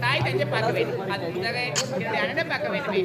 தாய் தஞ்சை பார்க்க வேண்டும். அது என்னுடைய அண்ணனை பார்க்க வேண்டுமே.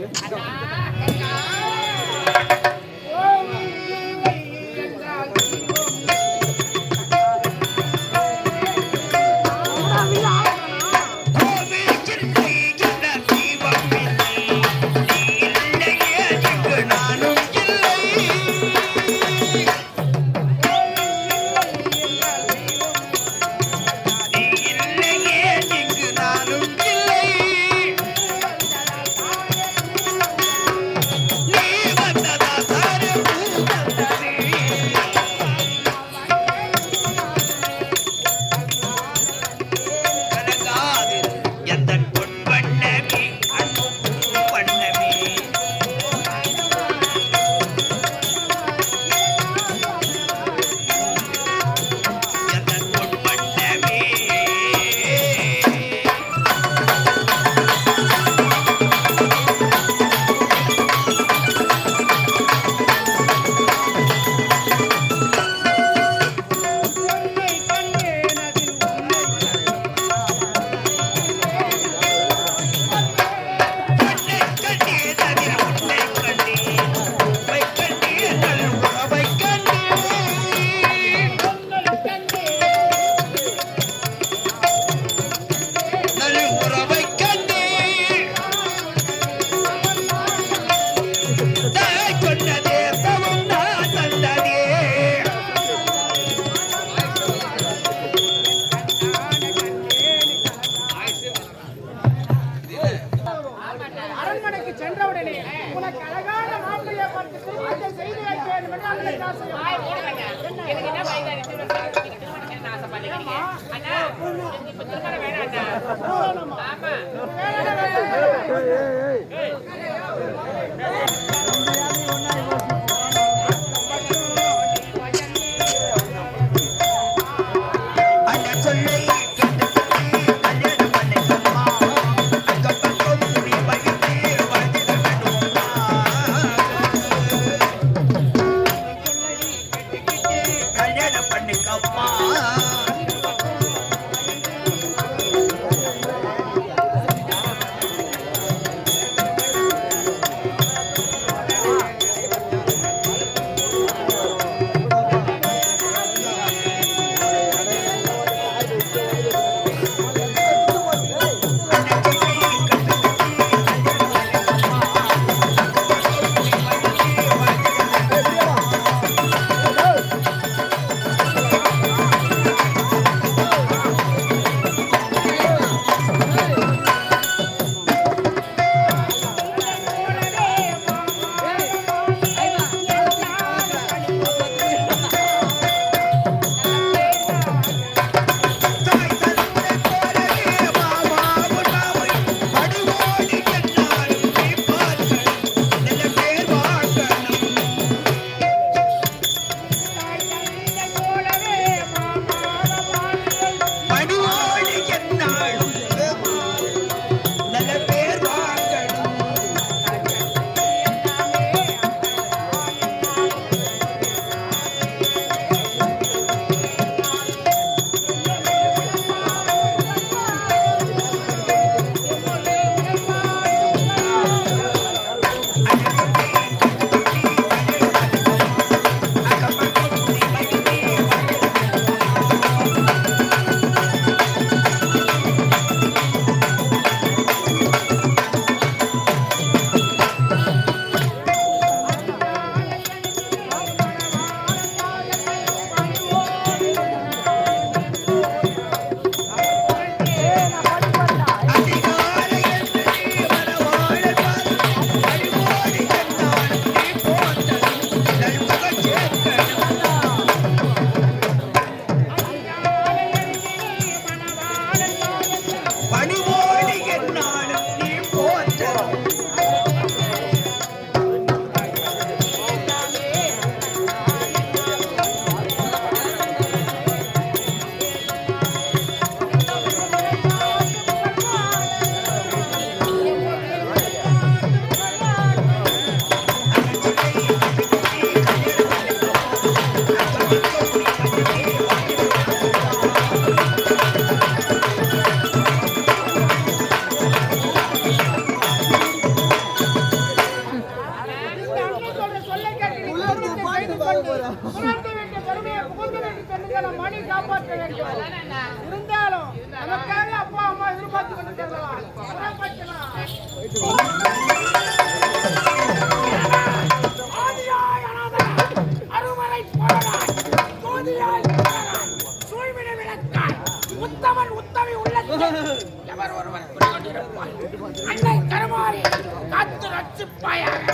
இருப்பாயாக.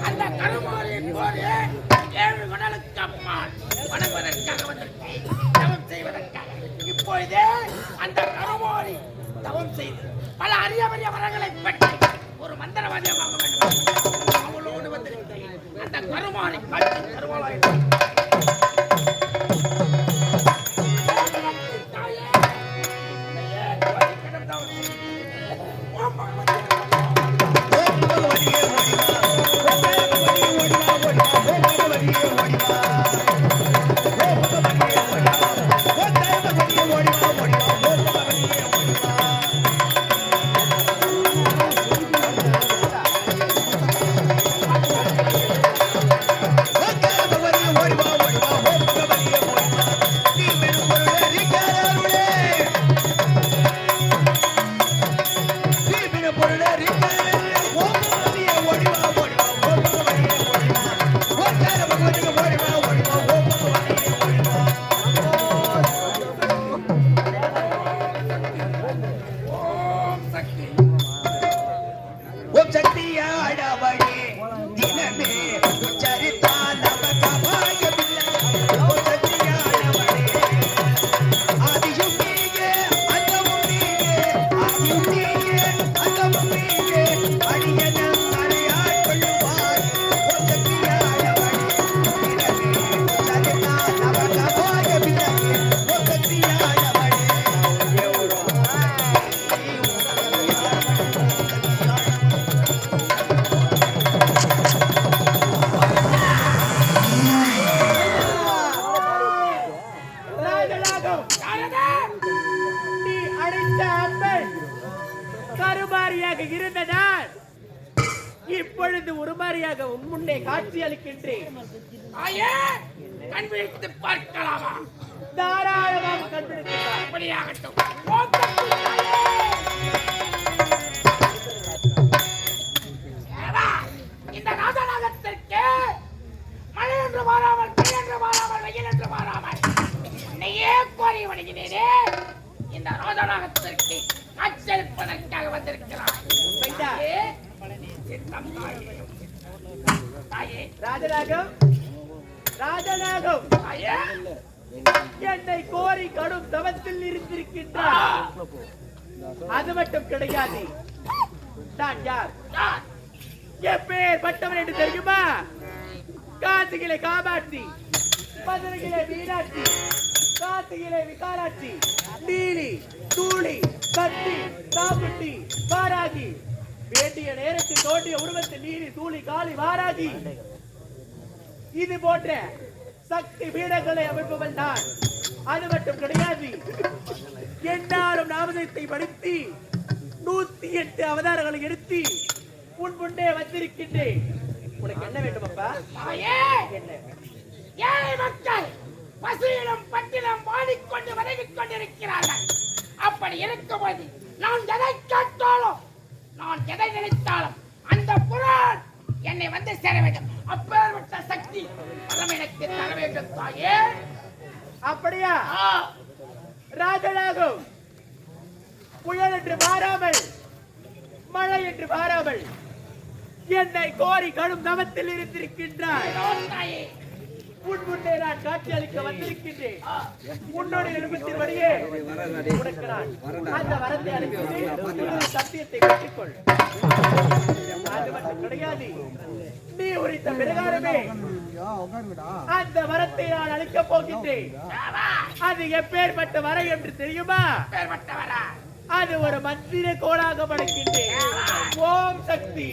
அந்த கருமாரியின் போது 7 கடலுக்கு அப்பால் வணங்குவதற்காக வந்திருக்கேன், தவம் செய்வதற்காக. இப்பொழுது அந்த கருமாரி தவம் செய்து பல அரிய அரிய வரங்களை பெற்று ஒரு மந்திரவாதியாக வேண்டும். அவளோடு வந்திருக்கேன். அந்த கருமாரி காட்சி கருமாலாய் இருந்ததால் இப்பொழுது உருமாறியாக முன்னே காட்சி அளிக்கின்றேன். கண் விழித்து பார்க்கலாமா? தாராளமாக கண்டுபிடித்து அப்படியாகட்டும். இந்த ராஜநாகத்திற்கு மழை என்று மாறாமல், வெயில் என்று மாறாமல், வெயில் என்று மாறாமல் உன்னையே கோரி வணங்கினேனே. இந்த ராஜநாகத்திற்கு அச்சரிப்பதற்காக வந்திருக்கிறார். ராஜநாகம், ராஜநாகம், என்னை கோரி கடும் தவத்தில் இருந்திருக்கின்றார். அது மட்டும் கிடையாது. நான் யார், என் பேர் பட்டவன் என்று தெரியுமா? காசிகளை காமாட்சி, மதுரையிலே மீனாட்சி, காசியிலே விகாராட்சி, நீலி, தூளி, கட்டி, சாப்பிட்டி, வாராகி, வேண்டிய நேரத்தில் தோண்டிய உருவத்தில் நீலி, தூளி, காளி, வாராகி, இது போன்ற சக்தி பீடங்களை அமைப்பவன் நான். அது மட்டும் கிடையாது, என்னாலும் நாமதத்தை படித்து 108 அவதாரங்களை எடுத்து உன் முன்னே வந்திருக்கின்றேன். உனக்கு என்ன வேண்டும் அப்பா? என்ன? ஏழை மக்கள் பசியிலும் பட்டிலும் வாடிக்கொண்டு வதங்கிக் கொண்டிருக்கிறார்கள். அப்படி இருக்கும்போது நான் எதை கேட்டாலும், நான் எதை நினைத்தாலும் அந்த புறான் என்னை வந்து சேர வேண்டும். அப்பேற்பட்ட சக்தி எனக்கு தர வேண்டும் தாயே. அப்படியா? ராஜநாகம், புயல் என்று மாறாமல், மழை என்று மாறாமல் என்னை கோரி கடும் தவத்தில் இருந்திருக்கின்றாய். உன் முன்னே நான் காட்சி அளிக்க வந்திருக்கின்றேன். உன்னோட விருப்பத்தின் வழியே உனக்கு நான் அந்த வரத்தை அளித்து சத்தியத்தை கற்றுக்கொள். அது மட்டும் கிடையாது, நீ உரைத்த பிரகாரமே அந்த வரத்தை நான் அளிக்கப் போகின்றேன். அது எப்பேற்பட்ட வர என்று தெரியுமா? அது ஒரு மந்திர கோளாக படைக்கின்றேன். ஓம் சக்தி.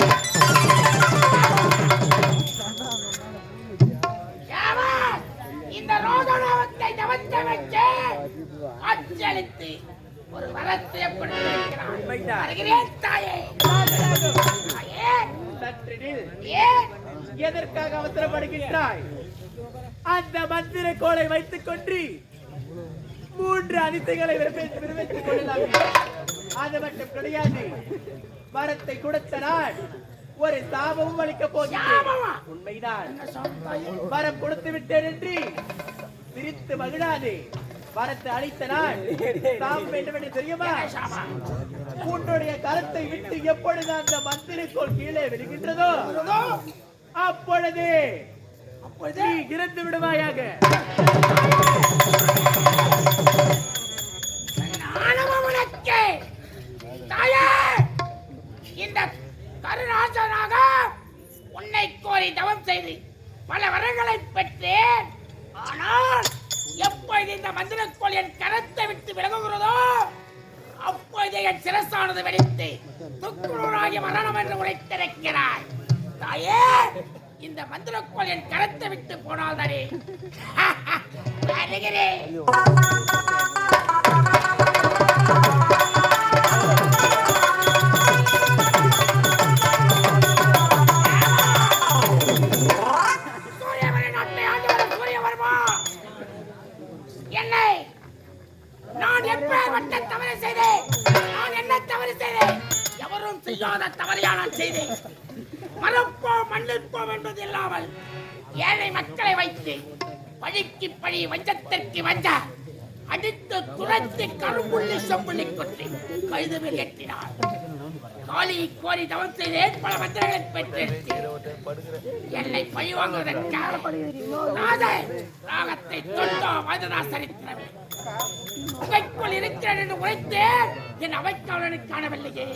இந்த ரோதனாவத்தை தவத்த வச்சு அச்சலித்து ஒரு வரத்தை எதற்காக அவசரப்படுகின்றாய்? அந்த மந்திர கோளை வைத்துக் கொண்டு 3 அதிசயங்களை விரும்பித்துக் கொள்ளலாம். அது மட்டும் கிடையாது, வரத்தை கொடுத்த நாள் ஒரு சாபமும் அளிக்கப் போகிறேன். உண்மைதான், வரம் கொடுத்து விட்டேன் என்று பிரித்து மகிழாது. வரத்தை அளித்த நாள் சாபம் வேண்டும் என்று தெரியுமா? உன்னுடைய கரத்தை விட்டு எப்பொழுது அந்த மந்திரிக்கோள் கீழே விழுகின்றதோ அப்பொழுது நீ இறந்து விடுவாயாக. தாயே, இந்த கருணாசனாக உன்னை கோரி தவம் செய்து பல வரங்களை பெற்றேன். ஆனால் எப்பொழுது இந்த மந்திரக்கோள் என் கரத்தை விட்டு விலகுகிறதோ அப்பொழுது என் சிரசானது வெடித்து துக்குநூறாகி மரணம் என்று உரைத்திருக்கிறாய். தாயே, இந்த மந்திரக்கோள் என் கரத்தை விட்டு போனால் தானே வருகிறேன். என்னை நான் எப்பேற்பட்ட தவறு செய்தேன்? நான் என்ன தவறு செய்தேன்? எவரும் செய்யாத தவறையா நான் செய்தேன்? மறப்போம் மன்னிப்போம் என்பது இல்லாமல் ஏழை மக்களை வைத்து பழிக்கு பழி வஞ்சத்திற்கு வஞ்ச அடித்து துரத்தி கரும்புள்ளி செம்புள்ளி கொட்டி கைதுவில் எட்டினார். காளியை கோரி தவம் செய்தேன், பல மந்திரங்களை பெற்றெடுத்தேன். என்னை பழி வாங்குவதற்காக ராகத்தை தொண்டோ வயதுனா சரித்திரமே உகைக்குள் இருக்கிறேன் என்று உரைத்தேன். என் அவைக்காவலனை காணவில்லையே.